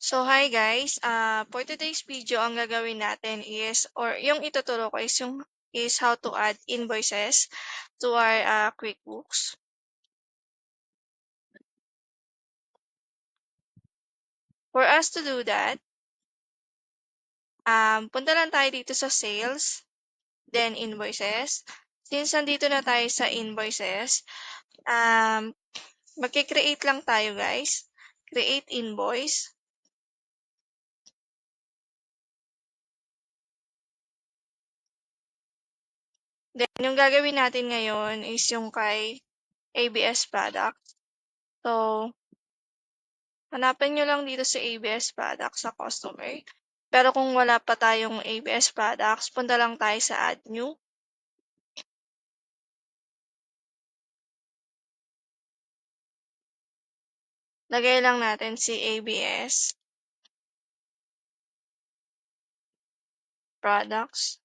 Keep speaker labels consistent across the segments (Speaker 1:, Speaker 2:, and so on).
Speaker 1: So, hi guys. For today's video, ang gagawin natin is, or yung ituturo ko is how to add invoices to our QuickBooks. For us to do that, punta lang tayo dito sa sales, then invoices. Since nandito na tayo sa invoices, magkikreate lang tayo guys. Create invoice. Then, yung gagawin natin ngayon is yung kay ABS product. So, hanapin nyo lang dito sa ABS products sa customer. Pero kung wala pa tayong ABS products, punta lang tayo sa add new. Lagay lang natin si ABS products.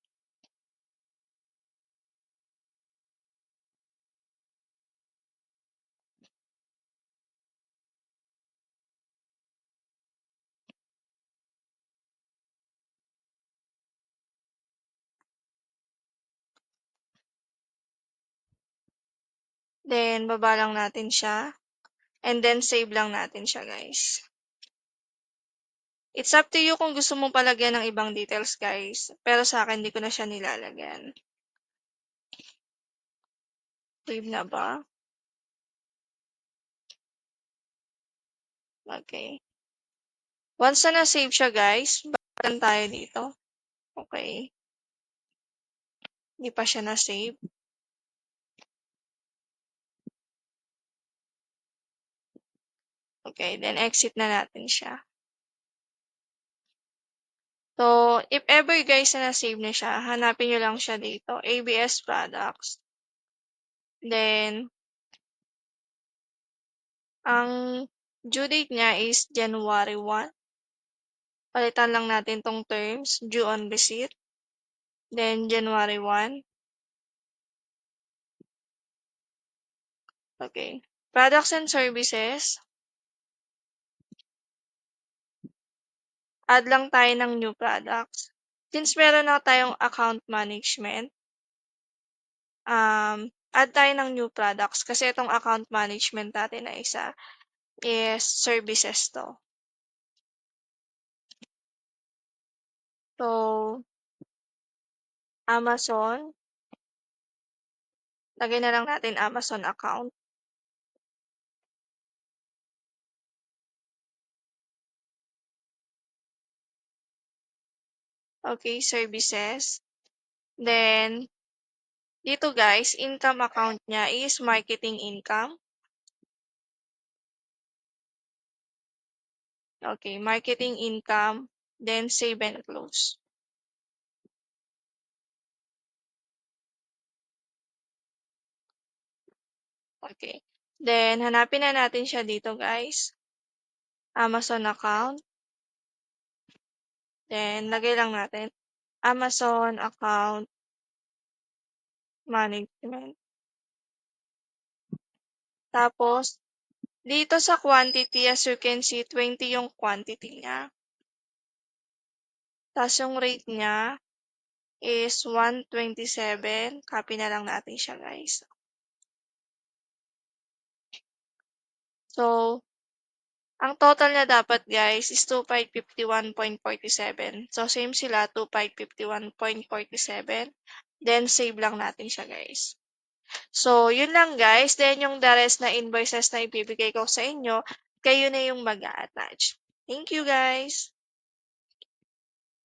Speaker 1: Then, baba lang natin siya. And then, save lang natin siya, guys. It's up to you kung gusto mong palagyan ng ibang details, guys. Pero sa akin, hindi ko na siya nilalagyan. Save na ba? Okay. Once na na-save siya, guys, button tayo dito. Okay. Hindi pa siya na-save. Okay, then exit na natin siya. So, if ever guys na na-save na siya, hanapin nyo lang siya dito, ABS products. Then, ang due date niya is January 1. Palitan lang natin tong terms, due on receipt. Then, January 1. Okay. Products and services. Add lang tayo ng new products. Since meron na tayong account management, add tayo ng new products kasi itong account management natin na isa is services to. So, Amazon. Lagay na lang natin Amazon account. Okay, services. Then, dito guys, income account niya is marketing income. Okay, marketing income. Then, save and close. Okay. Then, hanapin na natin siya dito guys. Amazon account. Then, lagay lang natin Amazon account management. Tapos, dito sa quantity, as you can see, 20 yung quantity niya. Tapos, yung rate niya is 127. Copy na lang natin siya, guys. So, ang total niya dapat, guys, is 2551.47. So, same sila, 2551.47. Then, save lang natin siya, guys. So, yun lang, guys. Then, yung the rest na invoices na ibibigay ko sa inyo, kayo na yung mag-a-attach. Thank you, guys!